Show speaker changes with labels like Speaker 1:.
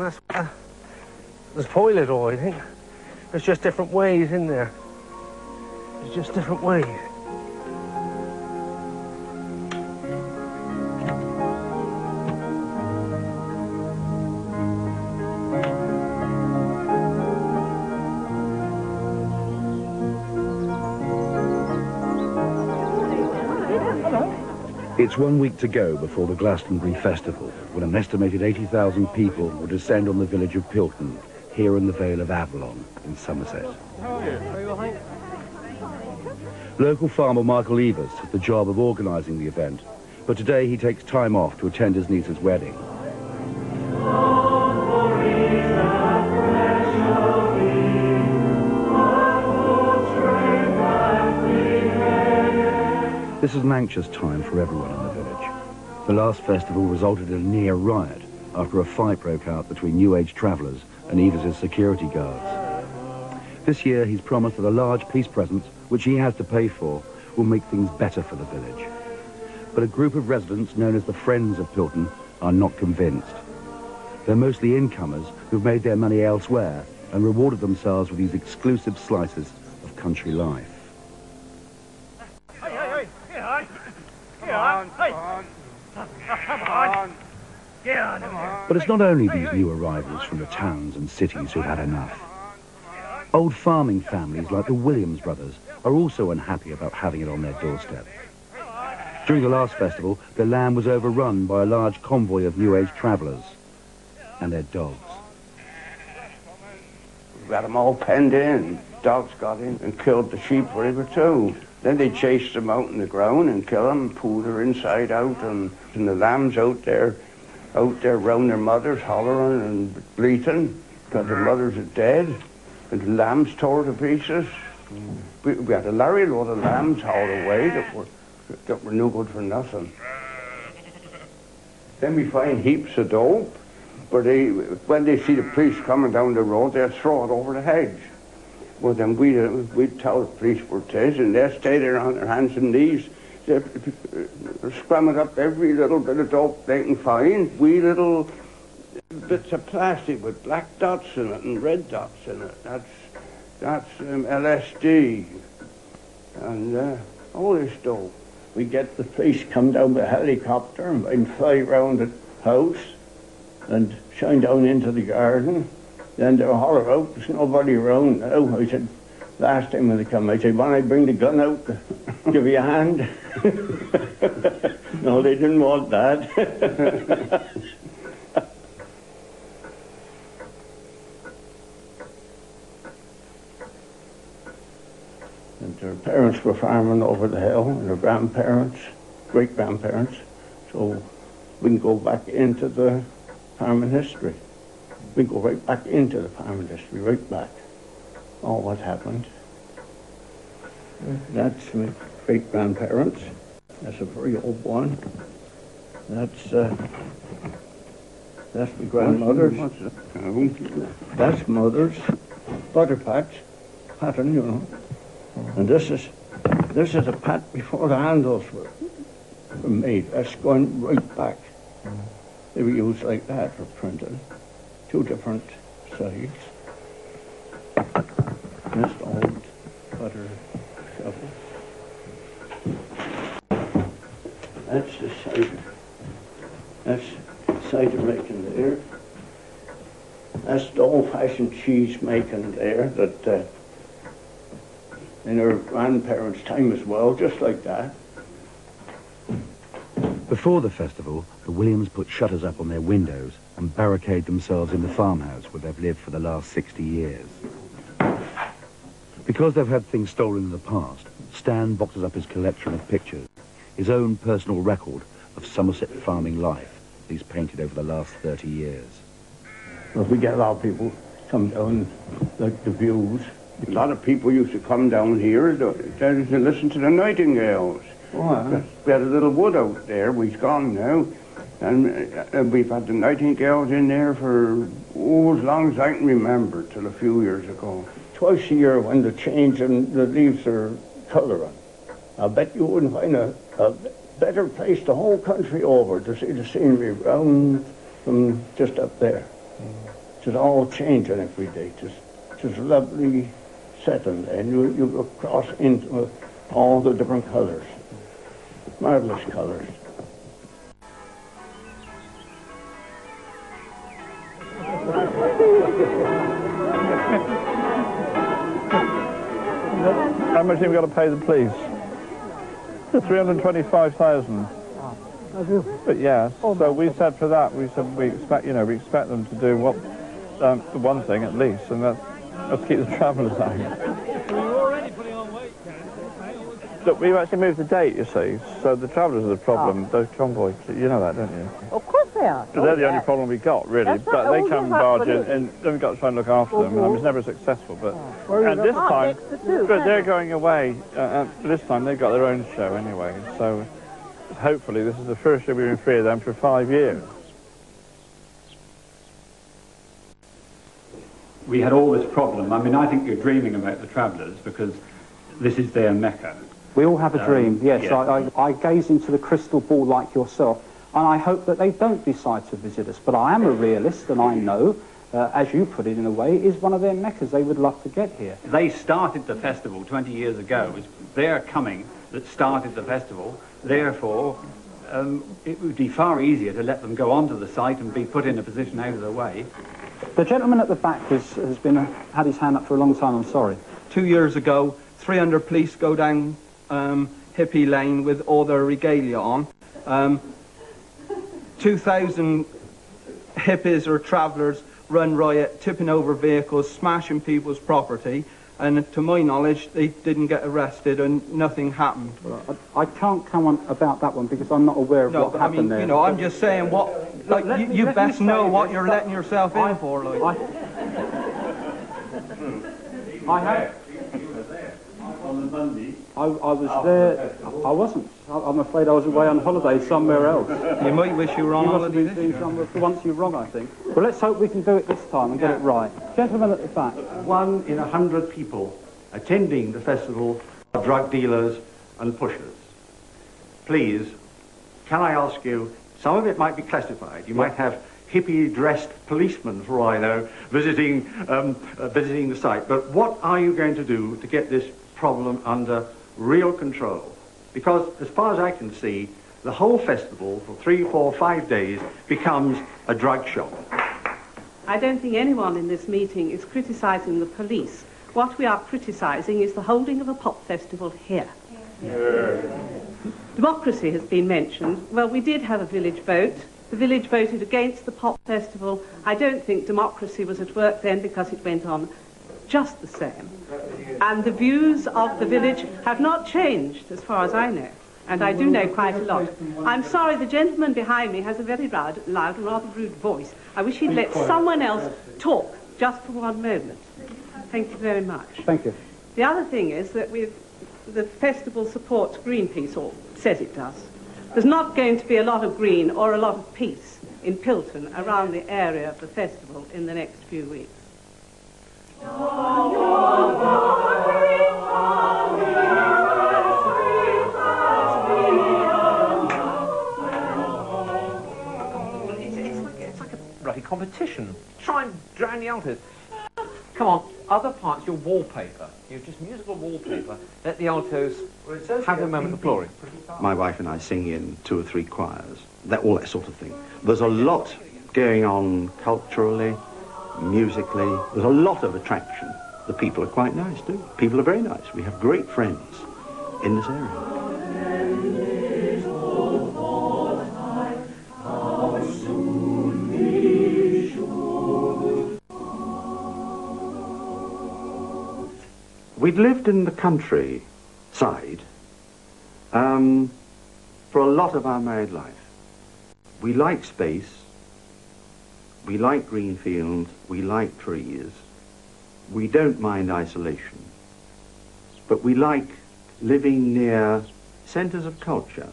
Speaker 1: and that's the toilet door, I think. There's just different ways in there. There's just different ways.
Speaker 2: It's 1 week to go before the Glastonbury Festival, when an estimated 80,000 people will descend on the village of Pilton, here in the Vale of Avalon, in Somerset. Local farmer Michael Eavis has the job of organising the event, but today he takes time off to attend his niece's wedding. This is an anxious time for everyone in the village. The last festival resulted in a near riot after a fight broke out between New Age travellers and Eavis' security guards. This year he's promised that a large peace presence, which he has to pay for, will make things better for the village. But a group of residents known as the Friends of Pilton are not convinced. They're mostly incomers who've made their money elsewhere and rewarded themselves with these exclusive slices of country life. But it's not only these new arrivals from the towns and cities who've had enough. Old farming families like the Williams brothers are also unhappy about having it on their doorstep. During the last festival, the land was overrun by a large convoy of New Age travellers and their dogs.
Speaker 3: We had them all penned in. Dogs got in and killed the sheep where they were too. Then they chased them out in the ground and killed them and pulled her inside out, and the lambs out there round their mothers hollering and bleating because their mothers are dead, and the lambs tore to pieces. We had a lorry load of lambs hauled away that were no good for nothing. Then we find heaps of dope, but when they see the police coming down the road, they'll throw it over the hedge. Well, then we'd tell the police where it is, and they'll stay there on their hands and knees. They're scrumming up every little bit of dope they can find. Wee little bits of plastic with black dots in it and red dots in it. That's LSD. And all this dope. We get the police come down with a helicopter and fly round the house and shine down into the garden. Then they'll holler out, there's nobody around now. I said, last time when they come, I said, when I bring the gun out, give you a hand. No, they didn't want that. And their parents were farming over the hill, and their grandparents, great-grandparents, so we can go back into the farming history. We go right back into the farming history, right back. All what happened. That's my great-grandparents. That's a very old one. That's my grandmother's. That's mother's. Butter patch. Pattern, you know. And this is a pat before the handles were made. That's going right back. They were used like that for printing. Two different sides. This old butter shovel. That's the cider. That's cider making there. That's the old-fashioned cheese making there that in our grandparents' time as well, just like that.
Speaker 2: Before the festival, the Williams put shutters up on their windows and barricade themselves in the farmhouse where they've lived for the last 60 years. Because they've had things stolen in the past, Stan boxes up his collection of pictures, his own personal record of Somerset farming life he's painted over the last 30 years.
Speaker 3: Well, we get a lot of people come down, like the views. A lot of people used to come down here to listen to the nightingales. Oh, we had a little wood out there, we've gone now, and we've had the nightingales in there for as long as I can remember, till a few years ago. Twice a year when the change in the leaves are colouring, I bet you wouldn't find a better place the whole country over to see the scenery round from just up there. Just all changing every day. Just lovely setting, and you go across into all the different colours. Marvellous colours.
Speaker 4: How much have you got to pay the police? 325,000. But yes, so we said for that, we said we expect them to do what, the one thing at least, and let's keep the travellers out.
Speaker 5: You're already putting on weight,
Speaker 4: Look, we've actually moved the date, you see, so the travellers are the problem, those convoys, you know that, don't you?
Speaker 6: Of course they are.
Speaker 4: So they're the only problem we got, really,
Speaker 6: That's right.
Speaker 4: but they
Speaker 6: Oh,
Speaker 4: come
Speaker 6: yes,
Speaker 4: barging,
Speaker 6: absolutely.
Speaker 4: and then we've got to try and look after them, and I was never successful, but... And this
Speaker 6: Right
Speaker 4: time,
Speaker 6: next to two,
Speaker 4: but they're
Speaker 6: isn't it?
Speaker 4: going away, this time they've got their own show anyway, so hopefully this is the first year we've been free of them for 5 years.
Speaker 7: We had all this problem. I mean, I think you're dreaming about the travellers because this is their mecca.
Speaker 8: We all have a dream, yes.
Speaker 7: yeah.
Speaker 8: I gaze into the crystal ball like yourself, and I hope that they don't decide to visit us. But I am a realist, and I know, as you put it in a way, is one of their meccas. They would love to get here.
Speaker 7: They started the festival 20 years ago. It was their coming that started the festival. Therefore, it would be far easier to let them go onto the site and be put in a position out of the way.
Speaker 8: The gentleman at the back has had his hand up for a long time, I'm sorry.
Speaker 9: 2 years ago, 300 police go down Hippie Lane with all their regalia on. 2,000 hippies or travellers run riot, tipping over vehicles, smashing people's property, and to my knowledge, they didn't get arrested and nothing happened.
Speaker 8: I can't comment about that one because I'm not aware of what happened there.
Speaker 9: You know, I'm just saying what, like, you best know what you're letting yourself in for, like.
Speaker 8: I have.
Speaker 7: On the Monday.
Speaker 8: I was there. I wasn't. I'm afraid I was away on holiday somewhere else.
Speaker 9: You might wish you were on
Speaker 8: You must
Speaker 9: holiday
Speaker 8: have been doing somewhere. For once you're wrong, I think. Well, let's hope we can do it this time and get it right. Gentlemen at the back.
Speaker 10: 1 in 100 people attending the festival are drug dealers and pushers. Please, can I ask you, some of it might be classified. You might have hippie-dressed policemen, for all I know, visiting the site. But what are you going to do to get this problem under real control? Because as far as I can see, the whole festival for 3, 4, 5 days becomes a drug shop.
Speaker 11: I don't think anyone in this meeting is criticising the police. What we are criticising is the holding of a pop festival here. Yeah. Democracy has been mentioned. Well, we did have a village vote. The village voted against the pop festival. I don't think democracy was at work then because it went on just the same. And the views of the village have not changed as far as I know. And I do know quite a lot. I'm sorry, the gentleman behind me has a very loud and rather rude voice. I wish he'd let someone else talk just for one moment. Thank you very much.
Speaker 8: Thank you.
Speaker 11: The other thing is that the festival supports Greenpeace, or says it does. There's not going to be a lot of green or a lot of peace in Pilton around the area of the festival in the next few weeks.
Speaker 12: It's like a bloody competition. Try and drown the altos. Come on, other parts, your wallpaper. You're just musical wallpaper. Let the altos have a moment of glory.
Speaker 10: My wife and I sing in 2 or 3 choirs, all that sort of thing. There's a lot going on culturally, musically. There's a lot of attraction. The people are quite nice too. People are very nice. We have great friends in this area. We'd lived in the countryside for a lot of our married life. We like space, we like green fields, we like trees, we don't mind isolation, but we like living near centres of culture.